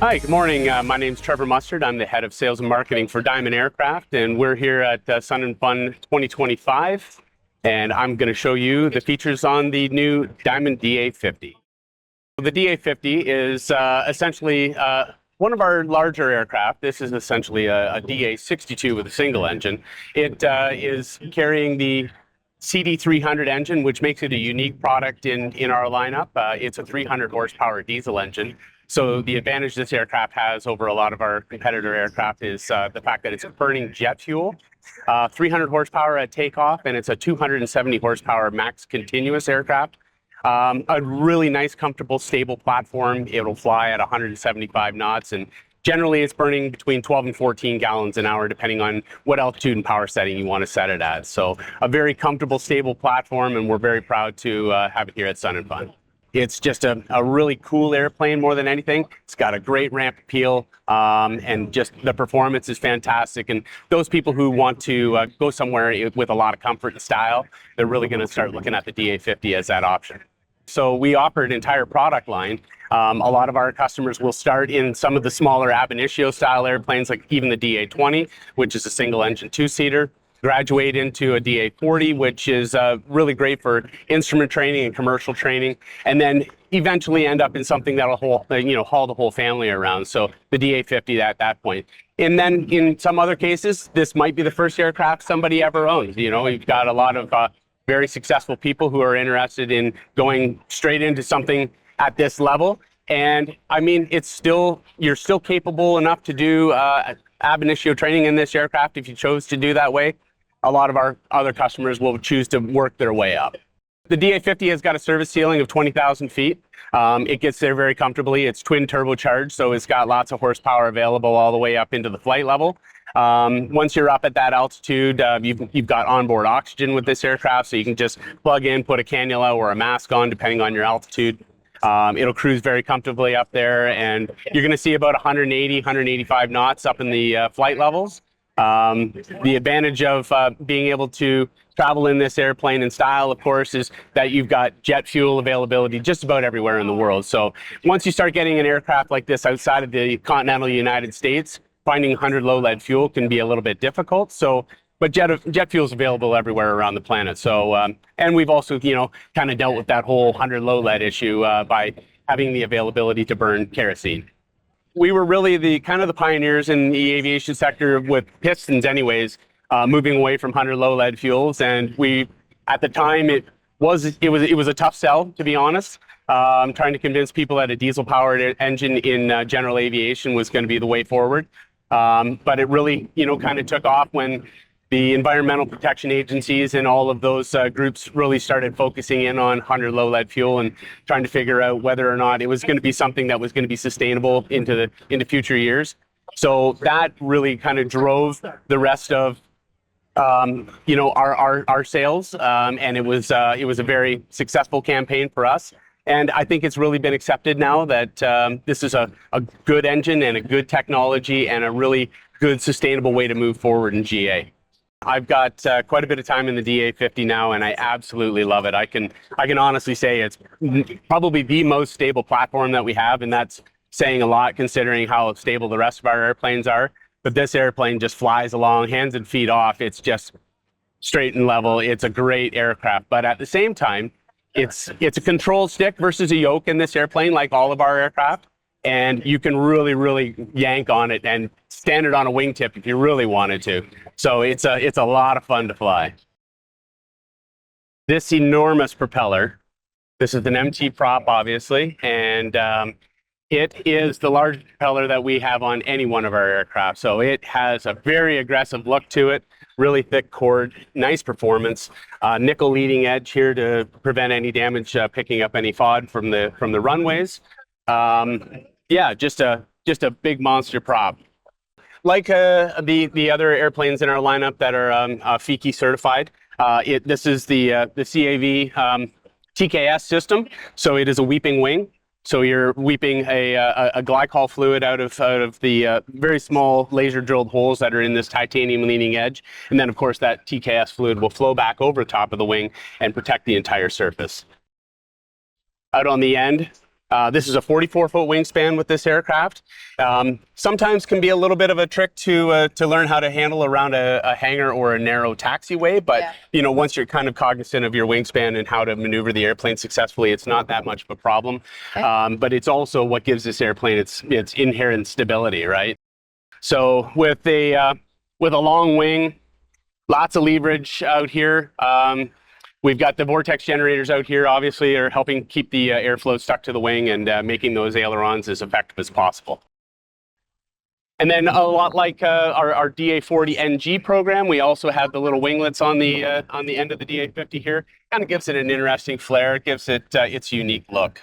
Hi, good morning. My name's Trevor Mustard. I'm the head of sales and marketing for Dimond Aircraft, and we're here at Sun and Fun 2025. And I'm going to show you the features on the new Dimond DA50. The DA50 is essentially one of our larger aircraft. This is essentially a DA62 with a single engine. It is carrying the CD300 engine, which makes it a unique product in our lineup. It's a 300 horsepower diesel engine. So the advantage this aircraft has over a lot of our competitor aircraft is the fact that it's burning jet fuel. 300 horsepower at takeoff, and it's a 270 horsepower max continuous aircraft. A really nice, comfortable, stable platform. It'll fly at 175 knots, and generally it's burning between 12 and 14 gallons an hour, depending on what altitude and power setting you want to set it at. So a very comfortable, stable platform, and we're very proud to have it here at Sun and Fun. It's just a really cool airplane more than anything. It's got a great ramp appeal, and just the performance is fantastic. And those people who want to go somewhere with a lot of comfort and style, they're really going to start looking at the DA50 as that option. So we offer an entire product line. A lot of our customers will start in some of the smaller ab initio style airplanes, like even the DA20, which is a single engine two-seater. Graduate into a DA40, which is really great for instrument training and commercial training, and then eventually end up in something that'll haul the whole family around. So the DA50 at that point. And then in some other cases, this might be the first aircraft somebody ever owns. You know, we've got a lot of very successful people who are interested in going straight into something at this level. And I mean, you're still capable enough to do ab initio training in this aircraft if you chose to do that way. A lot of our other customers will choose to work their way up. The DA50 has got a service ceiling of 20,000 feet. It gets there very comfortably. It's twin turbocharged, so it's got lots of horsepower available all the way up into the flight level. Once you're up at that altitude, you've got onboard oxygen with this aircraft, so you can just plug in, put a cannula or a mask on, depending on your altitude. It'll cruise very comfortably up there, and you're going to see about 180, 185 knots up in the flight levels. The advantage of being able to travel in this airplane in style, of course, is that you've got jet fuel availability just about everywhere in the world. So once you start getting an aircraft like this outside of the continental United States, finding 100 low lead fuel can be a little bit difficult. But jet fuel is available everywhere around the planet. So, and we've also, kind of dealt with that whole 100 low lead issue by having the availability to burn kerosene. We were really the pioneers in the aviation sector with pistons anyways, moving away from 100 low lead fuels. And at the time, it was a tough sell, to be honest. Trying to convince people that a diesel powered engine in general aviation was going to be the way forward. But it really, kind of took off when the environmental protection agencies and all of those groups really started focusing in on 100 low lead fuel and trying to figure out whether or not it was going to be something that was going to be sustainable into future years. So that really kind of drove the rest of our sales, and it was a very successful campaign for us. And I think it's really been accepted now that this is a good engine and a good technology and a really good sustainable way to move forward in GA. I've got quite a bit of time in the DA50 now, and I absolutely love it. I can honestly say it's probably the most stable platform that we have, and that's saying a lot considering how stable the rest of our airplanes are. But this airplane just flies along, hands and feet off. It's just straight and level. It's a great aircraft, but at the same time, it's a control stick versus a yoke in this airplane, like all of our aircraft. And you can really, really yank on it and stand it on a wingtip if you really wanted to. So it's a lot of fun to fly. This enormous propeller, this is an MT prop, obviously, and it is the largest propeller that we have on any one of our aircraft. So it has a very aggressive look to it, really thick cord, nice performance, nickel leading edge here to prevent any damage picking up any FOD from the runways. Yeah, just a big monster prop. Like the other airplanes in our lineup that are FIKI certified, this is the CAV TKS system. So it is a weeping wing. So you're weeping a glycol fluid out of the very small laser drilled holes that are in this titanium leading edge. And then of course that TKS fluid will flow back over the top of the wing and protect the entire surface. Out on the end, This is a 44-foot wingspan with this aircraft. Sometimes can be a little bit of a trick to learn how to handle around a hangar or a narrow taxiway, but once you're kind of cognizant of your wingspan and how to maneuver the airplane successfully, it's not that much of a problem. Okay. But it's also what gives this airplane its inherent stability, right? So with a long wing, lots of leverage out here. We've got the vortex generators out here, obviously, are helping keep the airflow stuck to the wing and making those ailerons as effective as possible. And then a lot like our DA40 NG program, we also have the little winglets on the end of the DA50 here. Kind of gives it an interesting flair. It gives it its unique look.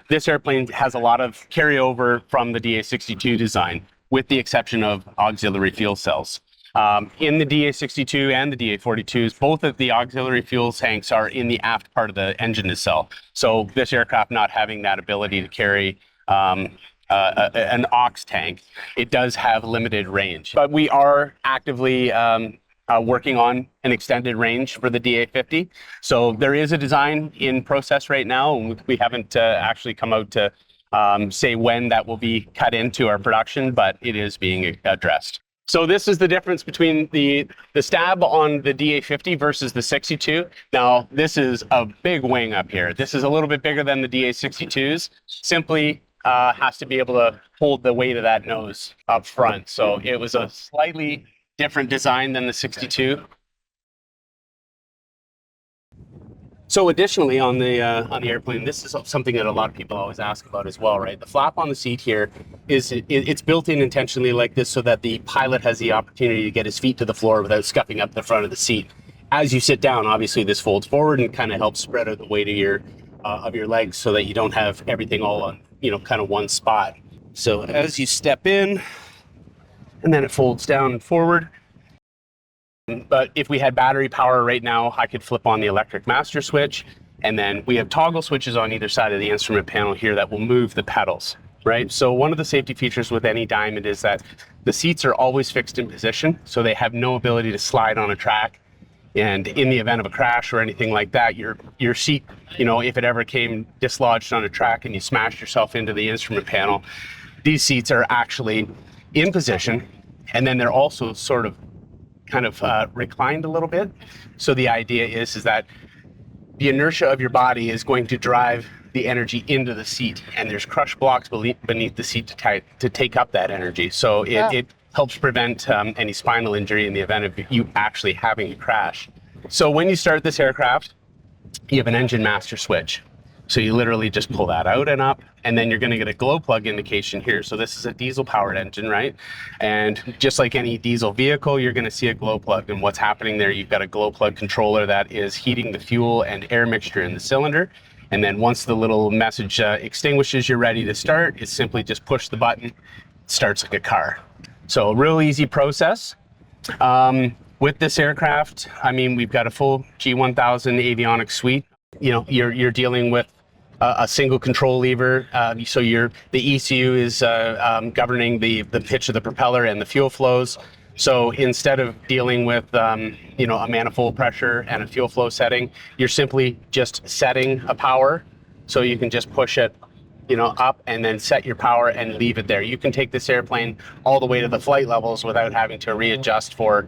This airplane has a lot of carryover from the DA62 design, with the exception of auxiliary fuel cells. In the DA62 and the DA42s, both of the auxiliary fuel tanks are in the aft part of the engine nacelle. So this aircraft not having that ability to carry an aux tank, it does have limited range. But we are actively working on an extended range for the DA50. So there is a design in process right now, and we haven't actually come out to say when that will be cut into our production, but it is being addressed. So this is the difference between the stab on the DA50 versus the 62. Now, this is a big wing up here. This is a little bit bigger than the DA62s. Simply has to be able to hold the weight of that nose up front. So it was a slightly different design than the 62. So additionally on the airplane, this is something that a lot of people always ask about as well, right? The flap on the seat here it's built in intentionally like this so that the pilot has the opportunity to get his feet to the floor without scuffing up the front of the seat. As you sit down, obviously this folds forward and kind of helps spread out the weight of your legs so that you don't have everything all on kind of one spot. So as you step in, and then it folds down and forward. But if we had battery power right now, I could flip on the electric master switch, and then we have toggle switches on either side of the instrument panel here that will move the pedals, right? So one of the safety features with any Dimond is that the seats are always fixed in position, so they have no ability to slide on a track. And in the event of a crash or anything like that, your seat, if it ever came dislodged on a track and you smashed yourself into the instrument panel, these seats are actually in position, and then they're also sort of kind of reclined a little bit. So the idea is that the inertia of your body is going to drive the energy into the seat, and there's crush blocks beneath the seat to take up that energy. So it helps prevent any spinal injury in the event of you actually having a crash. So when you start this aircraft, you have an engine master switch. So you literally just pull that out and up, and then you're going to get a glow plug indication here. So this is a diesel powered engine, right? And just like any diesel vehicle, you're going to see a glow plug. And what's happening there, you've got a glow plug controller that is heating the fuel and air mixture in the cylinder. And then once the little message extinguishes, you're ready to start. It's simply just push the button, it starts like a car. So a real easy process. With this aircraft, I mean, we've got a full G1000 Avionics suite. You're dealing with a single control lever, so the ECU is governing the pitch of the propeller and the fuel flows. So instead of dealing with a manifold pressure and a fuel flow setting, you're simply just setting a power, so you can just push it up and then set your power and leave it there. You can take this airplane all the way to the flight levels without having to readjust for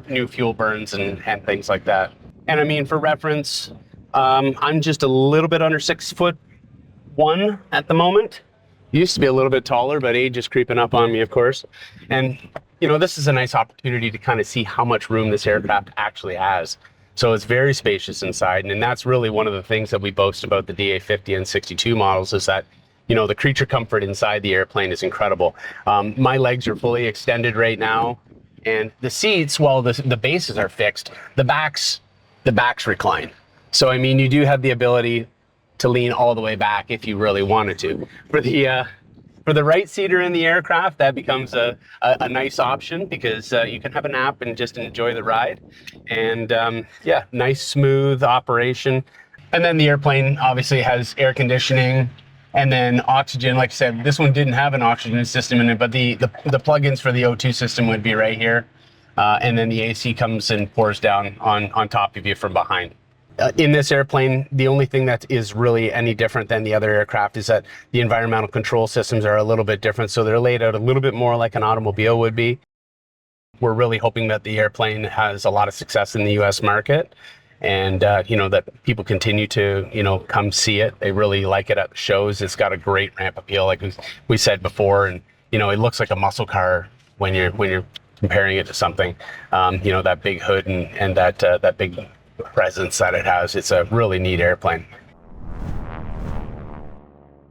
new fuel burns and things like that. And I mean, for reference, I'm just a little bit under 6'1" at the moment. Used to be a little bit taller, but age is creeping up on me, of course. And this is a nice opportunity to kind of see how much room this aircraft actually has. So it's very spacious inside, and that's really one of the things that we boast about the DA50 and 62 models is that the creature comfort inside the airplane is incredible. My legs are fully extended right now, and the seats, while the bases are fixed, the backs recline. So, I mean, you do have the ability to lean all the way back if you really wanted to. For the right seater in the aircraft, that becomes a nice option because you can have a nap and just enjoy the ride. And nice, smooth operation. And then the airplane obviously has air conditioning and then oxygen. Like I said, this one didn't have an oxygen system in it, but the plugins for the O2 system would be right here. And then the AC comes and pours down on top of you from behind. in this airplane, the only thing that is really any different than the other aircraft is that the environmental control systems are a little bit different. So they're laid out a little bit more like an automobile would be. We're really hoping that the airplane has a lot of success in the US market, and that people continue to come see it. They really like it at the shows. It's got a great ramp appeal, like we said before, and it looks like a muscle car when you're comparing it to something. That big hood and that big presence that it has. It's a really neat airplane.